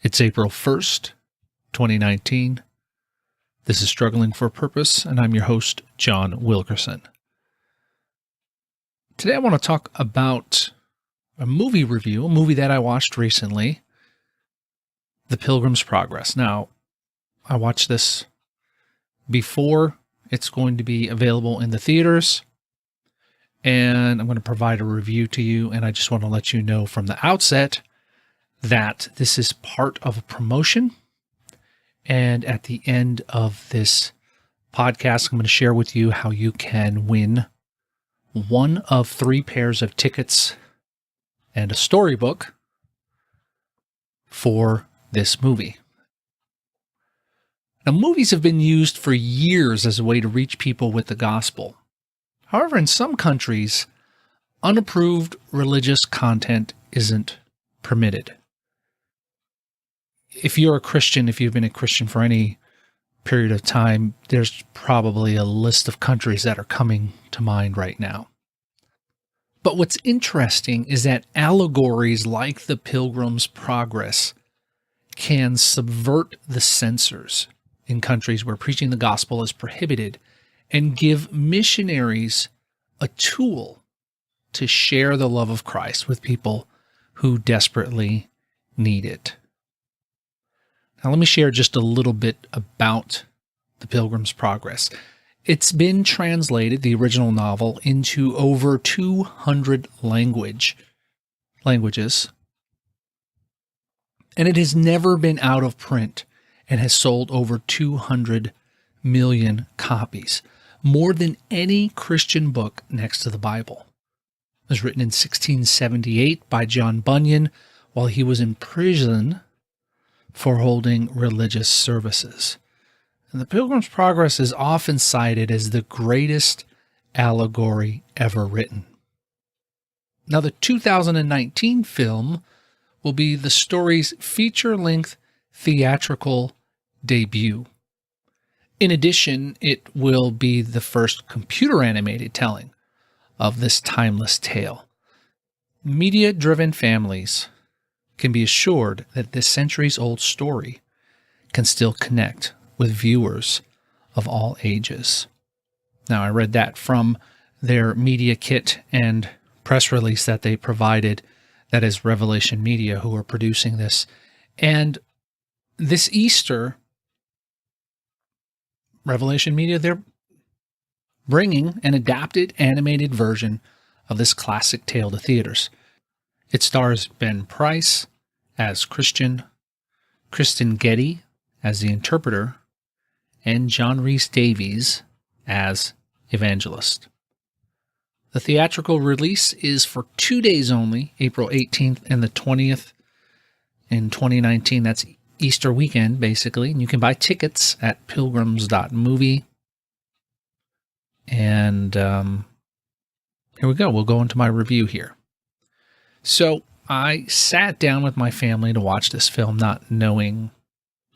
It's April 1st, 2019. This is Struggling for Purpose, and I'm your host, John Wilkerson. Today I want to talk about a movie review, a movie that I watched recently, The Pilgrim's Progress. Now, I watched this before it's going to be available in the theaters, and I'm going to provide a review to you, and I just want to let you know from the outset that this is part of a promotion. And at the end of this podcast, I'm going to share with you how you can win one of 3 pairs of tickets and a storybook for this movie. Now, movies have been used for years as a way to reach people with the gospel. However, in some countries, unapproved religious content isn't permitted. If you're a Christian, if you've been a Christian for any period of time, there's probably a list of countries that are coming to mind right now. But what's interesting is that allegories like the Pilgrim's Progress can subvert the censors in countries where preaching the gospel is prohibited and give missionaries a tool to share the love of Christ with people who desperately need it. Now, let me share just a little bit about The Pilgrim's Progress. It's been translated, the original novel, into over 200 languages, and it has never been out of print and has sold over 200 million copies, more than any Christian book next to the Bible. It was written in 1678 by John Bunyan while he was in prison for holding religious services. And The Pilgrim's Progress is often cited as the greatest allegory ever written. Now, the 2019 film will be the story's feature-length theatrical debut. In addition, it will be the first computer-animated telling of this timeless tale. Media-driven families can be assured that this centuries-old story can still connect with viewers of all ages. Now, I read that from their media kit and press release that they provided. That is Revelation Media, who are producing this. And this Easter, Revelation Media, they're bringing an adapted animated version of this classic tale to theaters. It stars Ben Price as Christian, Kristen Getty as the interpreter, and John Rhys Davies as evangelist. The theatrical release is for 2 days only, April 18th and the 20th in 2019. That's Easter weekend, basically. And you can buy tickets at pilgrims.movie. And here we go. We'll go into my review here. So I sat down with my family to watch this film not knowing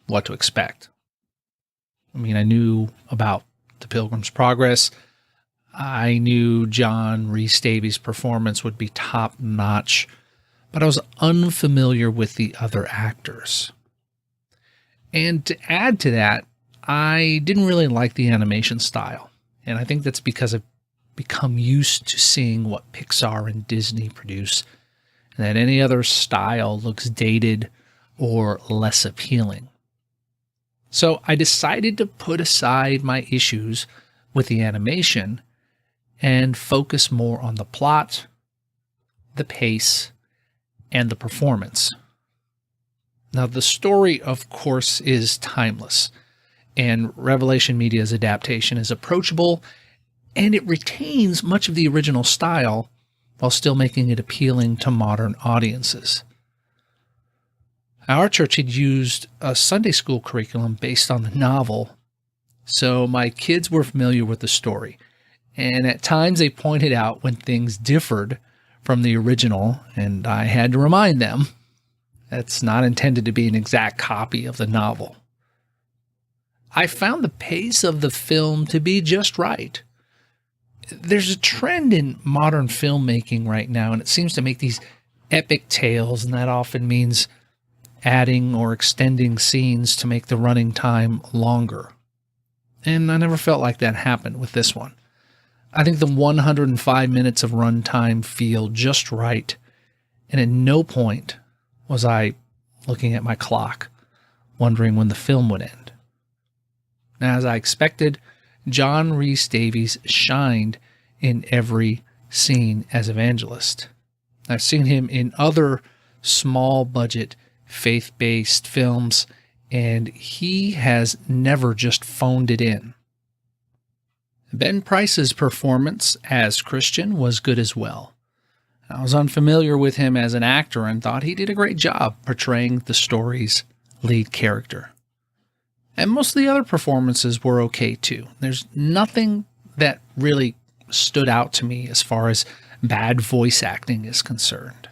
what to expect. I mean, I knew about The Pilgrim's Progress. I knew John Rhys Davies' performance would be top-notch, but I was unfamiliar with the other actors. And to add to that, I didn't really like the animation style. And I think that's because I've become used to seeing what Pixar and Disney produce, and that any other style looks dated or less appealing. So I decided to put aside my issues with the animation and focus more on the plot, the pace, and the performance. Now, the story, of course, is timeless, and Revelation Media's adaptation is approachable, and it retains much of the original style while still making it appealing to modern audiences. Our church had used a Sunday school curriculum based on the novel, so my kids were familiar with the story, and at times they pointed out when things differed from the original, and I had to remind them that's not intended to be an exact copy of the novel. I found the pace of the film to be just right. There's a trend in modern filmmaking right now, and it seems to make these epic tales, and that often means adding or extending scenes to make the running time longer. And I never felt like that happened with this one. I think the 105 minutes of runtime feel just right, and at no point was I looking at my clock, wondering when the film would end. Now, as I expected, John Rhys Davies shined in every scene as evangelist. I've seen him in other small-budget, faith-based films, and he has never just phoned it in. Ben Price's performance as Christian was good as well. I was unfamiliar with him as an actor and thought he did a great job portraying the story's lead character. And most of the other performances were okay too. There's nothing that really stood out to me as far as bad voice acting is concerned.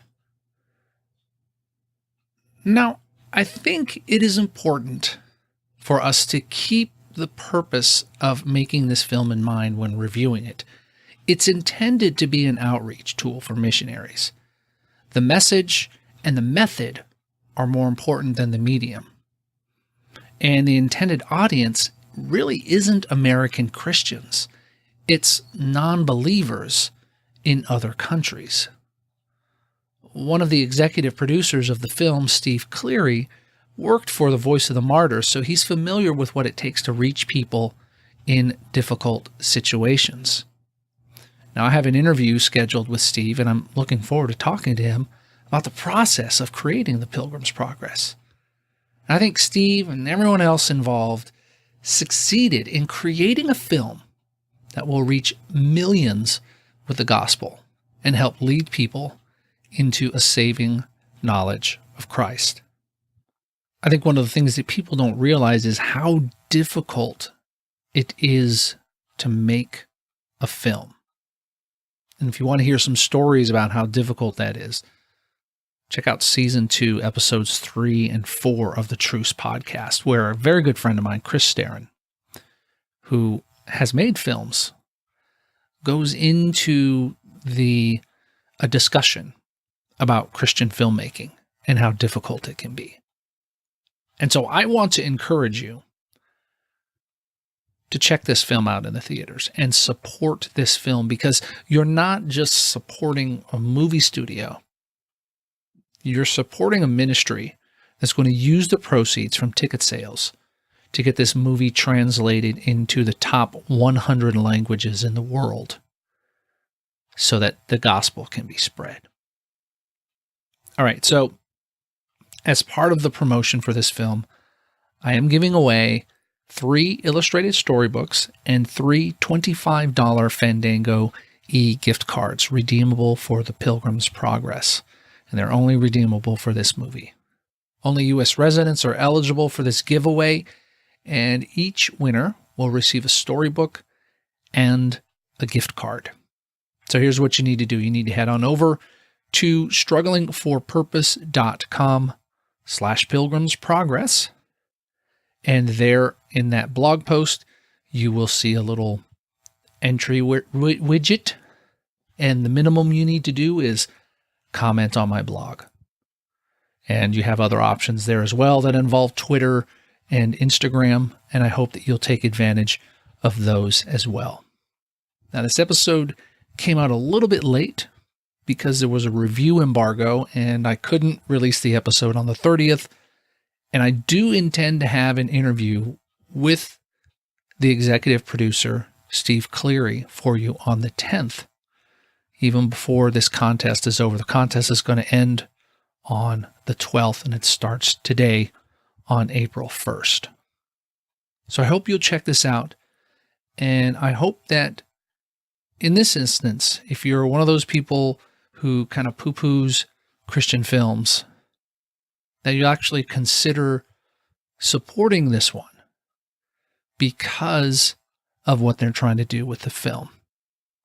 Now, I think it is important for us to keep the purpose of making this film in mind when reviewing it. It's intended to be an outreach tool for missionaries. The message and the method are more important than the medium. And the intended audience really isn't American Christians. It's non-believers in other countries. One of the executive producers of the film, Steve Cleary, worked for the Voice of the Martyrs, so he's familiar with what it takes to reach people in difficult situations. Now, I have an interview scheduled with Steve, and I'm looking forward to talking to him about the process of creating the Pilgrim's Progress. And I think Steve and everyone else involved succeeded in creating a film that will reach millions with the gospel and help lead people into a saving knowledge of Christ. I think one of the things that people don't realize is how difficult it is to make a film. And if you want to hear some stories about how difficult that is, check out Season 2, Episodes 3 and 4 of the Truce podcast, where a very good friend of mine, Chris Starrin, who has made films, goes into a discussion about Christian filmmaking and how difficult it can be. And so I want to encourage you to check this film out in the theaters and support this film, because you're not just supporting a movie studio. You're supporting a ministry that's going to use the proceeds from ticket sales to get this movie translated into the top 100 languages in the world so that the gospel can be spread. All right, so as part of the promotion for this film, I am giving away 3 illustrated storybooks and 3 $25 Fandango e-gift cards redeemable for the Pilgrim's Progress. And they're only redeemable for this movie. Only U.S. residents are eligible for this giveaway, and each winner will receive a storybook and a gift card. So here's what you need to do. You need to head on over to strugglingforpurpose.com/Pilgrim's Progress. And there in that blog post, you will see a little entry widget. And the minimum you need to do is comment on my blog. And you have other options there as well that involve Twitter and Instagram. And I hope that you'll take advantage of those as well. Now, this episode came out a little bit late because there was a review embargo and I couldn't release the episode on the 30th. And I do intend to have an interview with the executive producer, Steve Cleary, for you on the 10th, even before this contest is over. The contest is going to end on the 12th, and it starts today on April 1st. So I hope you'll check this out, and I hope that in this instance, if you're one of those people who kind of poo-poos Christian films, that you actually consider supporting this one because of what they're trying to do with the film.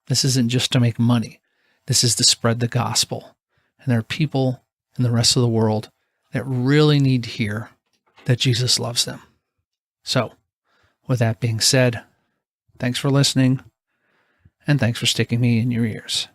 This isn't just to make money. This is to spread the gospel. And there are people in the rest of the world that really need to hear that Jesus loves them. So, with that being said, thanks for listening, and thanks for sticking me in your ears.